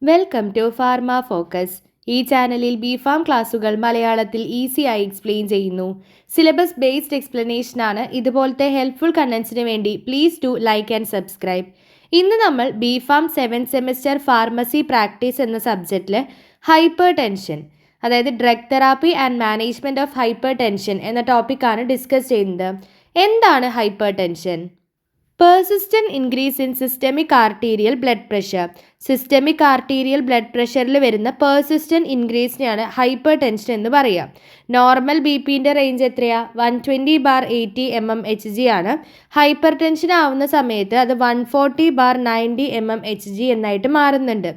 Welcome to pharma focus. ഈ ചാനലിൽ BPharm ക്ലാസുകൾ മലയാളത്തിൽ ഈസിയായി എക്സ്പ്ലെയിൻ ചെയ്യുന്നു. സിലബസ് ബേസ്ഡ് എക്സ്പ്ലനേഷൻ ആണ്. ഇതുപോലത്തെ ഹെൽപ്ഫുൾ കണ്ടന്റ്സിന് വേണ്ടി please do like and subscribe. ഇന്ന് നമ്മൾ B Pharm 7th semester pharmacy practice എന്ന സബ്ജക്റ്റിൽ ഹൈപ്പർ ടെൻഷൻ, അതായത് drug therapy and management of hypertension എന്ന ടോപ്പിക്കാണ് ഡിസ്കസ് ചെയ്യുന്നത്. എന്താണ് hypertension? Persistent increase in systemic arterial blood pressure. Systemic arterial blood പ്രഷറിൽ വരുന്ന പെർസിസ്റ്റന്റ് ഇൻക്രീസിനെയാണ് ഹൈപ്പർ ടെൻഷൻ എന്ന് പറയുക. നോർമൽ ബി പിൻ്റെ റേഞ്ച് എത്രയാ? 120/80 mmHg ആണ്. ഹൈപ്പർ ടെൻഷൻ ആവുന്ന സമയത്ത് അത് 140/90 mmHg എന്നായിട്ട് മാറുന്നുണ്ട്.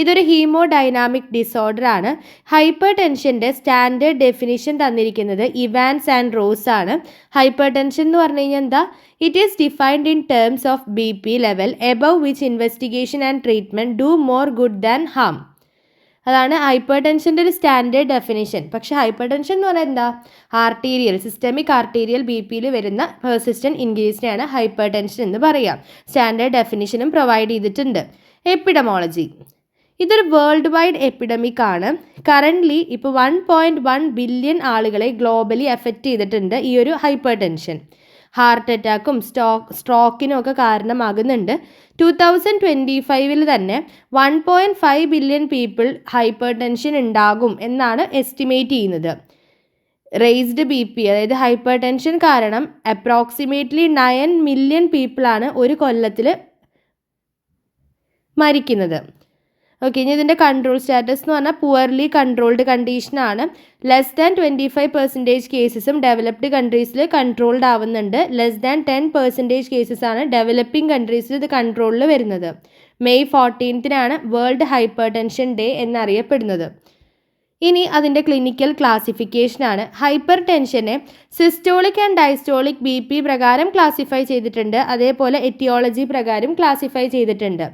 ഇതൊരു ഹീമോഡൈനാമിക് ഡിസോർഡർ ആണ്. ഹൈപ്പർ ടെൻഷൻ്റെ സ്റ്റാൻഡേർഡ് ഡെഫിനിഷൻ തന്നിരിക്കുന്നത് ഇവാൻസ് ആൻഡ് റോസ് ആണ്. ഹൈപ്പർ ടെൻഷൻ എന്ന് പറഞ്ഞു കഴിഞ്ഞാൽ എന്താ? It is defined in terms of BP level above which investigation and treatment do more good than harm. അതാണ് ഹൈപ്പർ ടെൻഷൻ്റെ ഒരു സ്റ്റാൻഡേർഡ് ഡെഫിനിഷൻ. പക്ഷേ ഹൈപ്പർ ടെൻഷൻ എന്ന് പറഞ്ഞാൽ എന്താ? ആർട്ടീരിയൽ, സിസ്റ്റമിക് ആർട്ടീരിയൽ BP വരുന്ന പെർസിസ്റ്റന്റ് ഇൻക്രീസിനെയാണ് ഹൈപ്പർ ടെൻഷൻ എന്ന് പറയാം. സ്റ്റാൻഡേർഡ് ഡെഫിനിഷനും പ്രൊവൈഡ് ചെയ്തിട്ടുണ്ട്. എപ്പിഡമോളജി, ഇതൊരു വേൾഡ് വൈഡ് എപ്പിഡമിക് ആണ്. കറൻ്റ്ലി ഇപ്പോൾ 1.1 ബില്യൺ ആളുകളെ ഗ്ലോബലി എഫക്റ്റ് ചെയ്തിട്ടുണ്ട് ഈ ഒരു ഹൈപ്പർ ടെൻഷൻ. ഹാർട്ട് അറ്റാക്കും സ്ട്രോക്കിനും ഒക്കെ കാരണമാകുന്നുണ്ട്. 2025 തന്നെ 1.5 ബില്യൺ പീപ്പിൾ ഹൈപ്പർ ടെൻഷൻ ഉണ്ടാകും എന്നാണ് എസ്റ്റിമേറ്റ് ചെയ്യുന്നത്. റേസ്ഡ് BP, അതായത് ഹൈപ്പർ ടെൻഷൻ കാരണം അപ്രോക്സിമേറ്റ്ലി 9 മില്യൺ പീപ്പിളാണ് ഒരു കൊല്ലത്തിൽ മരിക്കുന്നത്. ഓക്കെ, ഇനി ഇതിൻ്റെ കൺട്രോൾ സ്റ്റാറ്റസ് എന്ന് പറഞ്ഞാൽ പുവർലി കൺട്രോൾഡ് കണ്ടീഷനാണ്. ലെസ് ദാൻ 25% കേസസും ഡെവലപ്ഡ് കൺട്രീസിൽ കൺട്രോൾഡ് ആവുന്നുണ്ട്. ലെസ് ദാൻ 10% കേസസാണ് ഡെവലപ്പിംഗ് കൺട്രീസിൽ ഇത് കൺട്രോളിൽ വരുന്നത്. May 14 world hypertension day എന്നറിയപ്പെടുന്നത്. ഇനി അതിൻ്റെ ക്ലിനിക്കൽ ക്ലാസിഫിക്കേഷനാണ്. ഹൈപ്പർ ടെൻഷനെ സിസ്റ്റോളിക് ആൻഡ് ഡയസ്റ്റോളിക് BP പ്രകാരം ക്ലാസിഫൈ ചെയ്തിട്ടുണ്ട്. അതേപോലെ എറ്റിയോളജി പ്രകാരം ക്ലാസിഫൈ ചെയ്തിട്ടുണ്ട്.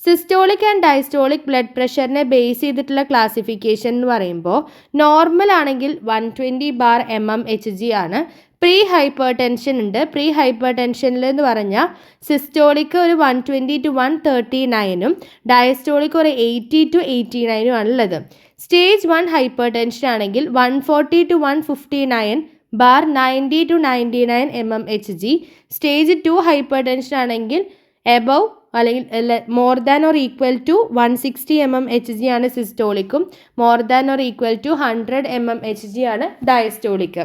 സിസ്റ്റോളിക് ആൻഡ് ഡയസ്റ്റോളിക് ബ്ലഡ് പ്രഷറിനെ ബേസ് ചെയ്തിട്ടുള്ള ക്ലാസിഫിക്കേഷൻ എന്ന് പറയുമ്പോൾ നോർമൽ ആണെങ്കിൽ 120/mmHg ആണ്. പ്രീ ഹൈപ്പർ ടെൻഷൻ ഉണ്ട്. പ്രീ ഹൈപ്പർ ടെൻഷനിൽ എന്ന് പറഞ്ഞാൽ സിസ്റ്റോളിക്ക് ഒരു 120 to 139ഉം ഡയസ്റ്റോളിക്ക് ഒരു 80 to 89ഉം ആണുള്ളത്. സ്റ്റേജ് 1 ഹൈപ്പർ ടെൻഷൻ ആണെങ്കിൽ 140 to 159/90 to 99 mmHg. Stage 2 hypertension ആണെങ്കിൽ എബവ് അല്ലെങ്കിൽ more than or equal to 160 mmHg ആണ് സിസ്റ്റോളിക്കും, more than or equal to 100 mmHg ആണ് ഡയസ്റ്റോളിക്ക്.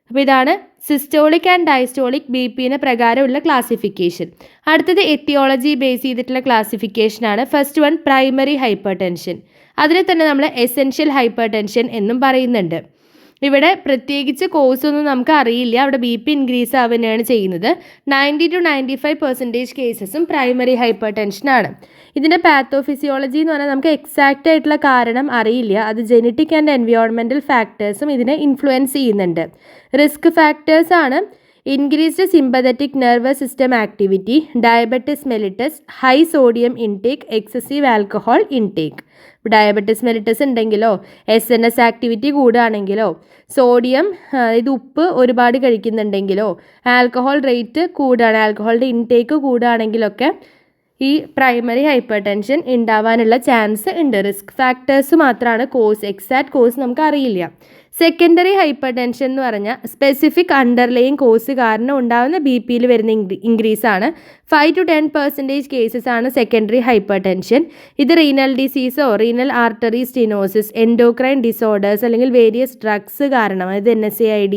അപ്പോൾ ഇതാണ് സിസ്റ്റോളിക് ആൻഡ് ഡയസ്റ്റോളിക് BPന് പ്രകാരമുള്ള ക്ലാസിഫിക്കേഷൻ. അടുത്തത് എത്തിയോളജി ബേസ് ചെയ്തിട്ടുള്ള ക്ലാസിഫിക്കേഷനാണ്. First one primary hypertension. അതിനെ തന്നെ നമ്മൾ എസെൻഷ്യൽ ഹൈപ്പർ ടെൻഷൻ എന്നും പറയുന്നുണ്ട്. ഇവിടെ പ്രത്യേകിച്ച് കോഴ്സൊന്നും നമുക്ക് അറിയില്ല. അവിടെ BP ഇൻക്രീസ് ആവുകയാണ് ചെയ്യുന്നത്. 90 to 95% കേസസും പ്രൈമറി ഹൈപ്പർ ടെൻഷനാണ്. ഇതിൻ്റെ പാത്തോഫിസിയോളജി എന്ന് പറഞ്ഞാൽ നമുക്ക് എക്സാക്റ്റ് ആയിട്ടുള്ള കാരണം അറിയില്ല. അത് ജെനറ്റിക് ആൻഡ് എൻവയോൺമെൻറ്റൽ ഫാക്ടേഴ്സും ഇതിനെ ഇൻഫ്ലുവൻസ് ചെയ്യുന്നുണ്ട്. റിസ്ക് ഫാക്ടേഴ്സ് ആണ് increased sympathetic nervous system activity, diabetes mellitus, high sodium intake, excessive alcohol intake. Diabetes mellitus ഉണ്ടെങ്കിലോ SNS ആക്ടിവിറ്റി കൂടുകയാണെങ്കിലോ സോഡിയം, ഇത് ഉപ്പ് ഒരുപാട് കഴിക്കുന്നുണ്ടെങ്കിലോ ആൽക്കഹോൾ റേറ്റ് കൂടുകയാണ്, ആൽക്കഹോളിൻ്റെ ഇൻടേക്ക് കൂടുകയാണെങ്കിലൊക്കെ ഈ പ്രൈമറി ഹൈപ്പർ ടെൻഷൻ ഉണ്ടാവാനുള്ള ചാൻസ് ഉണ്ട്. റിസ്ക് ഫാക്ടേഴ്സ് മാത്രമാണ് കോസ്, എക്സാക്ട് കോസ് നമുക്ക് അറിയില്ല. സെക്കൻഡറി ഹൈപ്പർ ടെൻഷൻ എന്ന് പറഞ്ഞാൽ സ്പെസിഫിക് അണ്ടർലൈയിങ് കോസ് കാരണം ഉണ്ടാകുന്ന BPയിൽ വരുന്ന ഇൻക്രീസ് ആണ്. 5 to 10% കേസസ് ആണ് സെക്കൻഡറി ഹൈപ്പർ ടെൻഷൻ. ഇത് റീനൽ ഡിസീസോ renal artery stenosis, endocrine disorders അല്ലെങ്കിൽ വേരിയസ് ഡ്രഗ്സ് കാരണം, അതായത് NSAID,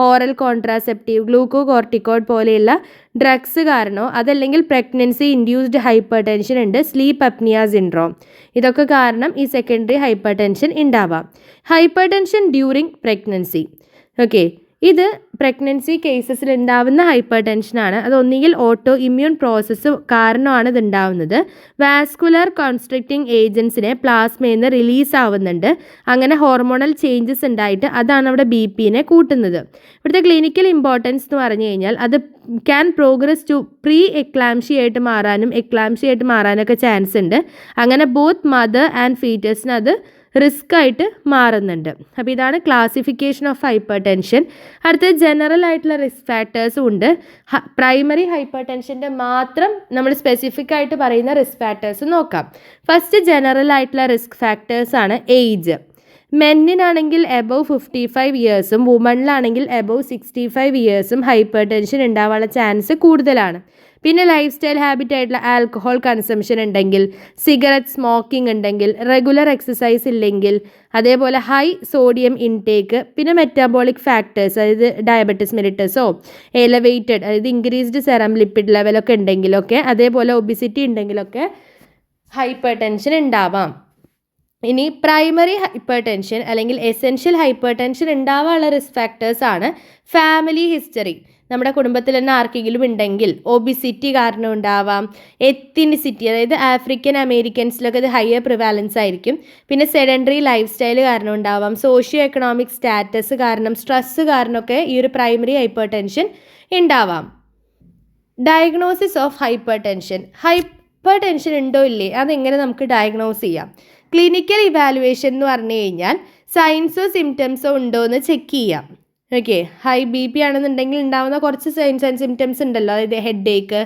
ഓറൽ കോൺട്രാസെപ്റ്റീവ്, ഗ്ലൂക്കോകോർട്ടിക്കോയിഡ് പോലെയുള്ള ഡ്രഗ്സ് കാരണമോ അതല്ലെങ്കിൽ പ്രഗ്നൻസി ഇൻഡ്യൂസ്ഡ് ഹൈപ്പർ ടെൻഷൻ ഉണ്ട്, സ്ലീപ്പ് അപ്നിയ സിൻഡ്രോം. ഇതൊക്കെ കാരണം ഈ സെക്കൻഡറി ഹൈപ്പർ ടെൻഷൻ ഉണ്ടാവാം. Hypertension during pregnancy, okay, ഇത് പ്രഗ്നൻസി കേസസിൽ ഉണ്ടാവുന്ന ഹൈപ്പർ ടെൻഷനാണ്. അത് ഒന്നുകിൽ ഓട്ടോ ഇമ്മ്യൂൺ പ്രോസസ്സ് കാരണമാണ് ഇത് ഉണ്ടാവുന്നത്. വാസ്കുലർ കോൺസ്ട്രിക്റ്റിംഗ് ഏജൻസിനെ പ്ലാസ്മയിൽ നിന്ന് റിലീസ് ആവുന്നുണ്ട്. അങ്ങനെ ഹോർമോണൽ ചേഞ്ചസ് ഉണ്ടായിട്ട് അതാണ് അവിടെ BPനെ കൂട്ടുന്നത്. ഇവിടുത്തെ ക്ലിനിക്കൽ ഇമ്പോർട്ടൻസ് എന്ന് പറഞ്ഞു കഴിഞ്ഞാൽ അത് ക്യാൻ പ്രോഗ്രസ് ടു പ്രീ എക്ലാംഷി ആയിട്ട് മാറാനും എക്ലാംഷി ആയിട്ട് മാറാനൊക്കെ ചാൻസ് ഉണ്ട്. അങ്ങനെ ബോത്ത് മദർ ആൻഡ് ഫീറ്റസിന് അത് റിസ്ക് ആയിട്ട് മാറുന്നുണ്ട്. അപ്പോൾ ഇതാണ് ക്ലാസിഫിക്കേഷൻ ഓഫ് ഹൈപ്പർ ടെൻഷൻ. അടുത്തത് ജനറൽ ആയിട്ടുള്ള റിസ്ക് ഫാക്ടേഴ്സും ഉണ്ട്. പ്രൈമറി ഹൈപ്പർ ടെൻഷൻ്റെ മാത്രം നമ്മൾ സ്പെസിഫിക് ആയിട്ട് പറയുന്ന റിസ്ക് ഫാക്ടേഴ്സ് നോക്കാം. ഫസ്റ്റ് ജനറൽ ആയിട്ടുള്ള റിസ്ക് ഫാക്ടേഴ്സാണ് ഏജ്. മെന്നിനാണെങ്കിൽ എബവ് 55 ഇയേഴ്സും വുമണിലാണെങ്കിൽ എബവ് 65 ഇയേഴ്സും ഹൈപ്പർ ടെൻഷൻ ഉണ്ടാവാനുള്ള ചാൻസ് കൂടുതലാണ്. പിന്നെ ലൈഫ് സ്റ്റൈൽ ഹാബിറ്റ് ആയിട്ടുള്ള ആൽക്കഹോൾ കൺസംഷൻ ഉണ്ടെങ്കിൽ, സിഗരറ്റ് സ്മോക്കിംഗ് ഉണ്ടെങ്കിൽ, റെഗുലർ എക്സസൈസ് ഇല്ലെങ്കിൽ, അതേപോലെ ഹൈ സോഡിയം ഇൻടേക്ക്, പിന്നെ മെറ്റാബോളിക് ഫാക്ടേഴ്സ് അതായത് ഡയബറ്റിസ് മെലിറ്റസോ എലവേറ്റഡ് അതായത് ഇൻക്രീസ്ഡ് സെറം ലിപ്പിഡ് ലെവലൊക്കെ ഉണ്ടെങ്കിലൊക്കെ, അതേപോലെ ഒബിസിറ്റി ഉണ്ടെങ്കിലൊക്കെ ഹൈപ്പർ ടെൻഷൻ ഉണ്ടാവാം. ഇനി പ്രൈമറി ഹൈപ്പർ ടെൻഷൻ അല്ലെങ്കിൽ എസെൻഷ്യൽ ഹൈപ്പർ ടെൻഷൻ ഉണ്ടാവാനുള്ള റിസ്ക് ഫാക്ടേഴ്സാണ് ഫാമിലി ഹിസ്റ്ററി. നമ്മുടെ കുടുംബത്തിൽ തന്നെ ആർക്കെങ്കിലും ഉണ്ടെങ്കിൽ ഒബിസിറ്റി കാരണം ഉണ്ടാവാം, എത്തിനിസിറ്റി അതായത് ആഫ്രിക്കൻ അമേരിക്കൻസിലൊക്കെ ഇത് ഹയർ പ്രിവാലൻസ് ആയിരിക്കും, പിന്നെ സെഡൻഡറി ലൈഫ് സ്റ്റൈൽ കാരണം ഉണ്ടാവാം, സോഷ്യോ എക്കണോമിക് സ്റ്റാറ്റസ് കാരണം, സ്ട്രെസ്സ് കാരണമൊക്കെ ഈ ഒരു പ്രൈമറി ഹൈപ്പർ ടെൻഷൻ ഉണ്ടാവാം. Diagnosis of hyper tension. Hyper tension ഉണ്ടോ ഇല്ലേ അതെങ്ങനെ നമുക്ക് ഡയഗ്നോസ് ചെയ്യാം? ക്ലിനിക്കൽ ഇവാലുവേഷൻ എന്ന് പറഞ്ഞു കഴിഞ്ഞാൽ സൈൻസോ സിംറ്റംസോ ഉണ്ടോ എന്ന് ചെക്ക് ചെയ്യാം. ഓക്കെ, ഹൈ ബി പി ആണെന്നുണ്ടെങ്കിൽ ഉണ്ടാകുന്ന കുറച്ച് സൈൻസ് ആൻഡ് സിംറ്റംസ് ഉണ്ടല്ലോ, അതായത് ഹെഡ് ഏക്ക്,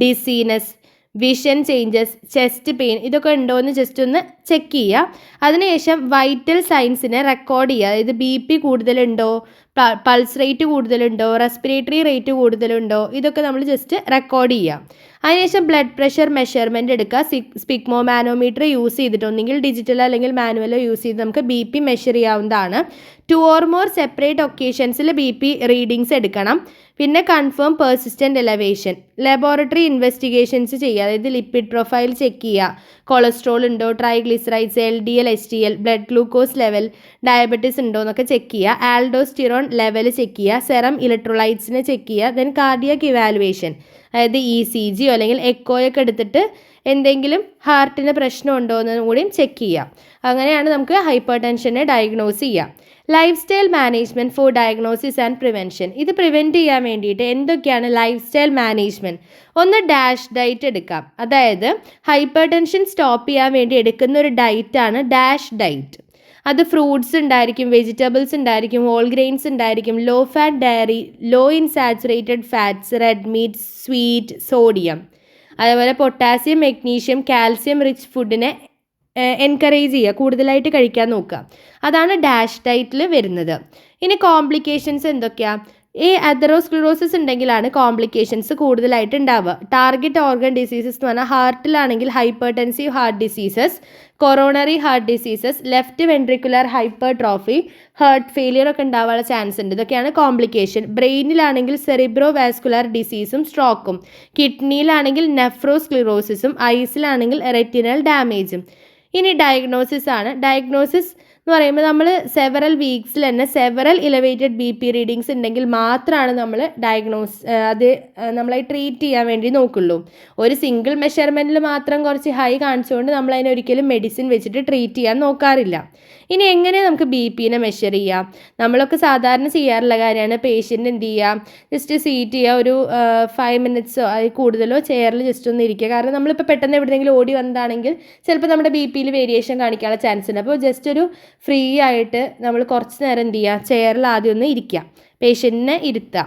dizziness, vision changes, chest pain, ഇതൊക്കെ ഉണ്ടോ എന്ന് ജസ്റ്റ് ഒന്ന് ചെക്ക് ചെയ്യുക. അതിനുശേഷം വൈറ്റൽ സൈൻസിനെ റെക്കോർഡ് ചെയ്യുക. അതായത് ബി പി കൂടുതലുണ്ടോ, പൾസ് റേറ്റ് കൂടുതലുണ്ടോ, റെസ്പിറേറ്ററി റേറ്റ് കൂടുതലുണ്ടോ, ഇതൊക്കെ നമ്മൾ ജസ്റ്റ് റെക്കോർഡ് ചെയ്യാം. അതിനുശേഷം ബ്ലഡ് പ്രഷർ മെഷർമെൻറ്റ് എടുക്കുക. സ്പിക്മോ മാനോമീറ്റർ യൂസ് ചെയ്തിട്ട് ഒന്നെങ്കിൽ ഡിജിറ്റലോ അല്ലെങ്കിൽ മാനുവലോ യൂസ് ചെയ്ത് നമുക്ക് ബി പി മെഷർ ചെയ്യാവുന്നതാണ്. 2 or more സെപ്പറേറ്റ് ഒക്കേഷൻസിൽ ബി പി റീഡിങ്സ് എടുക്കണം. പിന്നെ confirm persistent elevation, laboratory investigations ചെയ്യുക. അതായത് ലിപ്പിഡ് പ്രൊഫൈൽ ചെക്ക് ചെയ്യുക, കൊളസ്ട്രോൾ ഉണ്ടോ, triglycerides, LDL HDL, blood glucose level, diabetes ഉണ്ടോ എന്നൊക്കെ ചെക്ക് ചെയ്യുക. ആൽഡോസ്റ്റിറോൺ ലെവൽ ചെക്ക് ചെയ്യുക, സെറം ഇലക്ട്രോലൈറ്റ്സിനെ ചെക്ക് ചെയ്യുക. ദെൻ കാർഡിയാക് ഇവാലുവേഷൻ, അതായത് ECG അല്ലെങ്കിൽ എക്കോയൊക്കെ എടുത്തിട്ട് എന്തെങ്കിലും ഹാർട്ടിന് പ്രശ്നമുണ്ടോ എന്നും കൂടിയും ചെക്ക് ചെയ്യാം. അങ്ങനെയാണ് നമുക്ക് ഹൈപ്പർ ടെൻഷനെ ഡയഗ്നോസ് ചെയ്യാം. Lifestyle management for diagnosis and prevention. ഇത് പ്രിവെൻറ്റ് ചെയ്യാൻ വേണ്ടിയിട്ട് എന്തൊക്കെയാണ് ലൈഫ് സ്റ്റൈൽ മാനേജ്മെൻറ്റ്? ഒന്ന് ഡാഷ് ഡയറ്റ് എടുക്കാം. അതായത് ഹൈപ്പർ ടെൻഷൻ സ്റ്റോപ്പ് ചെയ്യാൻ വേണ്ടി എടുക്കുന്ന ഒരു ഡയറ്റാണ് ഡാഷ് ഡയറ്റ്. അത് ഫ്രൂട്ട്സ് ഉണ്ടായിരിക്കും, വെജിറ്റബിൾസ് ഉണ്ടായിരിക്കും, ഹോൾ ഗ്രെയിൻസ് ഉണ്ടായിരിക്കും, low fat dairy, low in saturated fats, red meat, sweet, sodium, അതേപോലെ പൊട്ടാസ്യം, മെഗ്നീഷ്യം, കാൽസ്യം റിച്ച് ഫുഡിനെ എൻകറേജ് ചെയ്യുക, കൂടുതലായിട്ട് കഴിക്കാൻ നോക്കുക. അതാണ് ഡാഷ് ഡയറ്റിൽ വരുന്നത്. ഇനി കോംപ്ലിക്കേഷൻസ് എന്തൊക്കെയാണ്? ഈ അതെറോസ്ക്ലിറോസിസ് ഉണ്ടെങ്കിലാണ് കോംപ്ലിക്കേഷൻസ് കൂടുതലായിട്ട് ഉണ്ടാവുക. ടാർഗറ്റ് ഓർഗൻ ഡിസീസസ് എന്ന് പറഞ്ഞാൽ ഹാർട്ടിലാണെങ്കിൽ hypertensive heart diseases, coronary heart diseases, left ventricular hypertrophy, heart failure ഒക്കെ ഉണ്ടാവാനുള്ള ചാൻസ് ഉണ്ട്. ഇതൊക്കെയാണ് കോംപ്ലിക്കേഷൻ. ബ്രെയിനിലാണെങ്കിൽ സെറിബ്രോ വാസ്കുലർ ഡിസീസും സ്ട്രോക്കും, കിഡ്നിയിലാണെങ്കിൽ നെഫ്രോസ്ക്ലിറോസിസും, ഐസിലാണെങ്കിൽ റെറ്റിനൽ ഡാമേജും. ഇനി ഡയഗ്നോസിസ് ആണ്. ഡയഗ്നോസിസ് എന്ന് പറയുമ്പോൾ നമ്മൾ സെവറൽ വീക്സിൽ തന്നെ several elevated B P readings ഉണ്ടെങ്കിൽ മാത്രമാണ് നമ്മൾ നമ്മളെ ട്രീറ്റ് ചെയ്യാൻ വേണ്ടി നോക്കുള്ളൂ. ഒരു സിംഗിൾ മെഷർമെൻറ്റിൽ മാത്രം കുറച്ച് ഹൈ കാണിച്ചുകൊണ്ട് നമ്മൾ അതിനെ ഒരിക്കലും മെഡിസിൻ വെച്ചിട്ട് ട്രീറ്റ് ചെയ്യാൻ നോക്കാറില്ല. ഇനി എങ്ങനെ നമുക്ക് ബി പിനെ മെഷർ ചെയ്യാം? നമ്മളൊക്കെ സാധാരണ ചെയ്യാറുള്ള കാര്യമാണ് പേഷ്യൻ്റ് എന്ത് ചെയ്യുക, ജസ്റ്റ് സീറ്റ് ചെയ്യുക, ഒരു 5 minutesോ അതിൽ കൂടുതലോ ചെയറിൽ ജസ്റ്റ് ഒന്ന് ഇരിക്കുക. കാരണം നമ്മളിപ്പോൾ പെട്ടെന്ന് എവിടെയെങ്കിലും ഓടി വന്നതാണെങ്കിൽ ചിലപ്പോൾ നമ്മുടെ ബി പിയിൽ വേരിയേഷൻ കാണിക്കാനുള്ള ചാൻസ് ഉണ്ട്. അപ്പോൾ ജസ്റ്റ് ഒരു ഫ്രീ ആയിട്ട് നമ്മൾ കുറച്ച് നേരം എന്ത് ചെയ്യുക, ചെയറിൽ ആദ്യം ഒന്ന് ഇരിക്കുക, പേഷ്യൻറ്റിനെ ഇരുത്തുക.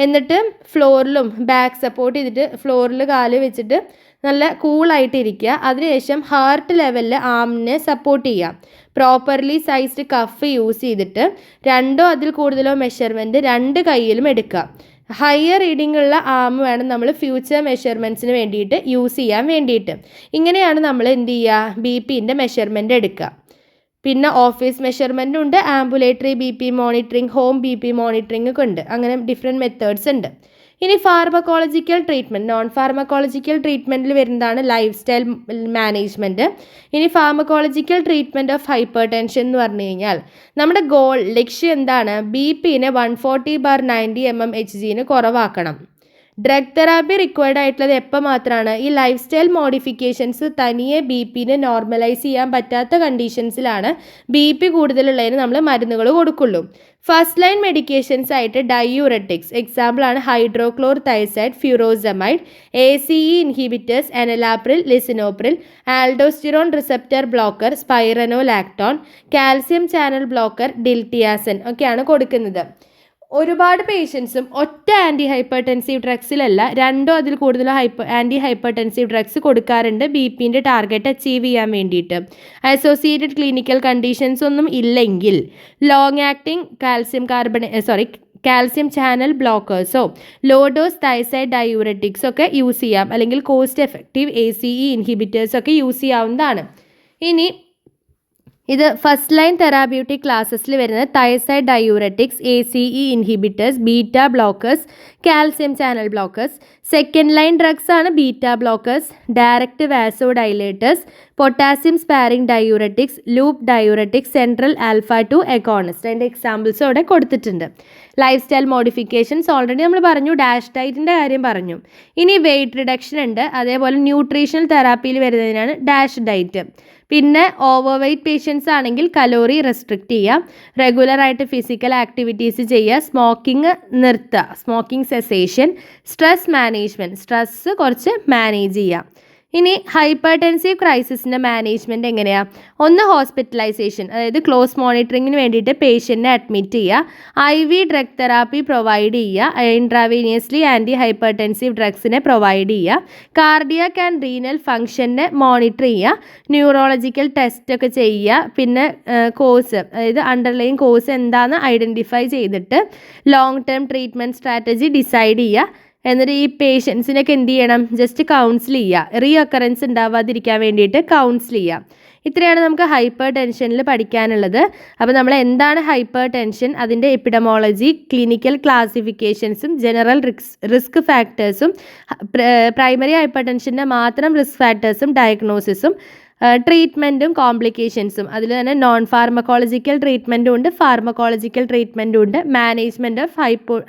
എന്നിട്ട് ഫ്ലോറിലും ബാക്ക് സപ്പോർട്ട് ചെയ്തിട്ട് ഫ്ലോറിൽ കാല് വെച്ചിട്ട് നല്ല കൂളായിട്ട് ഇരിക്കുക. അതിനുശേഷം ഹാർട്ട് ലെവലിൽ ആമിനെ സപ്പോർട്ട് ചെയ്യുക. പ്രോപ്പർലി സൈസ്ഡ് കഫ് യൂസ് ചെയ്തിട്ട് 2 അതിൽ കൂടുതലോ മെഷർമെൻറ്റ് 2 കൈയിലും എടുക്കുക. ഹയർ റീഡിംഗ് ഉള്ള ആം വേണം നമ്മൾ ഫ്യൂച്ചർ മെഷർമെൻറ്റ്സിന് വേണ്ടിയിട്ട് യൂസ് ചെയ്യാൻ വേണ്ടിയിട്ട്. ഇങ്ങനെയാണ് നമ്മൾ എന്ത് ചെയ്യുക, ബി പിൻ്റെ മെഷർമെൻറ്റ് എടുക്കുക. പിന്നെ ഓഫീസ് മെഷർമെൻറ്റും ഉണ്ട്, ambulatory B P monitoring, home B P monitoring ഒക്കെ ഉണ്ട്. അങ്ങനെ ഡിഫറെൻറ്റ് മെത്തേഡ്സ് ഉണ്ട്. ഇനി ഫാർമക്കോളജിക്കൽ ട്രീറ്റ്മെൻറ്റ്, നോൺ ഫാർമക്കോളജിക്കൽ ട്രീറ്റ്മെൻറ്റിൽ വരുന്നതാണ് ലൈഫ് സ്റ്റൈൽ മാനേജ്മെൻറ്റ്. ഇനി pharmacological treatment of hypertension എന്ന് പറഞ്ഞു കഴിഞ്ഞാൽ നമ്മുടെ ലക്ഷ്യം എന്താണ്? ബി പിനെ 140/90 mmHg കുറവാക്കണം. ഡ്രഗ് തെറാപ്പി റിക്വയർഡ് ആയിട്ടുള്ളത് എപ്പോൾ മാത്രമാണ് ഈ ലൈഫ് സ്റ്റൈൽ മോഡിഫിക്കേഷൻസ് തനിയെ ബി പിനെ നോർമലൈസ് ചെയ്യാൻ പറ്റാത്ത കണ്ടീഷൻസിലാണ് ബി പി കൂടുതലുള്ളതിന് നമ്മൾ മരുന്നുകൾ കൊടുക്കുള്ളൂ. ഫസ്റ്റ് ലൈൻ മെഡിക്കേഷൻസ് ആയിട്ട് ഡയൂററ്റിക്സ്, എക്സാമ്പിളാണ് hydrochlorothiazide, furosemide, ACE inhibitors, enalapril, lisinopril, aldosterone receptor blocker, spironolactone, calcium channel blocker, diltiazem ഒക്കെയാണ് കൊടുക്കുന്നത്. ഒരുപാട് പേഷ്യൻസും ഒറ്റ ആൻറ്റി ഹൈപ്പർടെൻസീവ് ഡ്രഗ്സിലല്ല 2 അതിൽ കൂടുതൽ ആൻറ്റി ഹൈപ്പർടെൻസീവ് ഡ്രഗ്സ് കൊടുക്കാറുണ്ട് ബി പിൻ്റെ ടാർഗറ്റ് അച്ചീവ് ചെയ്യാൻ വേണ്ടിയിട്ട്. അസോസിയേറ്റഡ് ക്ലിനിക്കൽ കണ്ടീഷൻസ് ഒന്നും ഇല്ലെങ്കിൽ ലോങ് ആക്ടിങ് കാൽസ്യം ചാനൽ ബ്ലോക്കേഴ്സോ ലോ ഡോസ് തൈസൈഡ് ഡയൂററ്റിക്സ് ഒക്കെ യൂസ് ചെയ്യാം, അല്ലെങ്കിൽ കോസ്റ്റ് എഫക്റ്റീവ് ACE ഇൻഹിബിറ്റേഴ്സ് ഒക്കെ യൂസ് ചെയ്യാവുന്നതാണ്. ഇനി ഇത് ഫസ്റ്റ് ലൈൻ തെറാപ്യൂട്ടിക് ക്ലാസ്സസിൽ വരുന്നത് thiazide diuretics, ACE inhibitors, beta blockers, calcium channel blockers. Second line drugs ആണ് beta blockers, direct vasodilators, potassium sparing diuretics, loop diuretics, central alpha 2 agonist. അതിൻ്റെ examples അവിടെ കൊടുത്തിട്ടുണ്ട്. ലൈഫ് സ്റ്റൈൽ മോഡിഫിക്കേഷൻസ് ഓൾറെഡി നമ്മൾ പറഞ്ഞു, dash ഡയറ്റിൻ്റെ കാര്യം പറഞ്ഞു. ഇനി weight reduction ഉണ്ട്, അതേപോലെ ന്യൂട്രീഷണൽ തെറാപ്പിയിൽ വരുന്നതിനാണ് ഡാഷ് ഡയറ്റ്. പിന്നെ ഓവർ വെയ്റ്റ് പേഷ്യൻസ് ആണെങ്കിൽ കലോറി റെസ്ട്രിക്റ്റ് ചെയ്യുക, റെഗുലറായിട്ട് ഫിസിക്കൽ ആക്ടിവിറ്റീസ് ചെയ്യുക, സ്മോക്കിംഗ് നിർത്തുക, smoking cessation, stress management, stress കുറച്ച് മാനേജ് ചെയ്യുക. ഇനി ഹൈപ്പർടെൻസീവ് ക്രൈസിസിൻ്റെ മാനേജ്മെൻറ്റ് എങ്ങനെയാണ്? ഒന്ന് ഹോസ്പിറ്റലൈസേഷൻ, അതായത് ക്ലോസ് മോണിറ്ററിങ്ങിന് വേണ്ടിയിട്ട് പേഷ്യൻറ്റിനെ അഡ്മിറ്റ് ചെയ്യുക, IV ഡ്രഗ് തെറാപ്പി പ്രൊവൈഡ് ചെയ്യുക, ഇൻട്രാവീനിയസ്ലി ആൻറ്റി ഹൈപ്പർടെൻസീവ് ഡ്രഗ്സിനെ പ്രൊവൈഡ് ചെയ്യുക, കാർഡിയാക് ആൻഡ് റീനൽ ഫംഗ്ഷനെ മോണിറ്റർ ചെയ്യുക, ന്യൂറോളജിക്കൽ ടെസ്റ്റ് ഒക്കെ ചെയ്യുക, പിന്നെ കോസ്, അതായത് അണ്ടർലൈൻ കോസ് എന്താണെന്ന് ഐഡൻറ്റിഫൈ ചെയ്തിട്ട് long term treatment strategy decide ചെയ്യുക. എന്നിട്ട് ഈ പേഷ്യൻസിനൊക്കെ എന്ത് ചെയ്യണം? ജസ്റ്റ് കൗൺസിൽ ചെയ്യുക, റീ അക്കറൻസ് ഉണ്ടാവാതിരിക്കാൻ വേണ്ടിയിട്ട് കൗൺസിൽ ചെയ്യുക. ഇത്രയാണ് നമുക്ക് ഹൈപ്പർ ടെൻഷനിൽ പഠിക്കാനുള്ളത്. അപ്പോൾ നമ്മൾ എന്താണ് ഹൈപ്പർ ടെൻഷൻ, അതിൻ്റെ എപ്പിഡമോളജി, ക്ലിനിക്കൽ ക്ലാസിഫിക്കേഷൻസും ജനറൽ റിസ്ക് ഫാക്ടേഴ്സും, പ്രൈമറി ഹൈപ്പർ ടെൻഷൻ്റെ മാത്രം റിസ്ക് ഫാക്ടേഴ്സും ഡയഗ്നോസിസും, ട്രീറ്റ്മെൻറ്റും കോംപ്ലിക്കേഷൻസും, അതിൽ തന്നെ നോൺ ഫാർമക്കോളജിക്കൽ ട്രീറ്റ്മെൻറ്റും ഉണ്ട്, ഫാർമക്കോളജിക്കൽ ട്രീറ്റ്മെൻറ്റും ഉണ്ട്, മാനേജ്മെൻറ്റ് ഓഫ്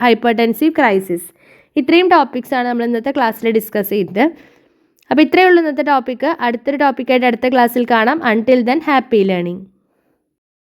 ഹൈപ്പർടെൻസീവ് ക്രൈസിസ്. ഇത്രയും ടോപ്പിക്സാണ് നമ്മൾ ഇന്നത്തെ ക്ലാസ്സിൽ ഡിസ്കസ് ചെയ്തത്. അപ്പോൾ ഇത്രയേ ഉള്ളൂ ഇന്നത്തെ ടോപ്പിക്ക്. അടുത്തൊരു ടോപ്പിക്കായിട്ട് അടുത്ത ക്ലാസ്സിൽ കാണാം. Until then happy learning.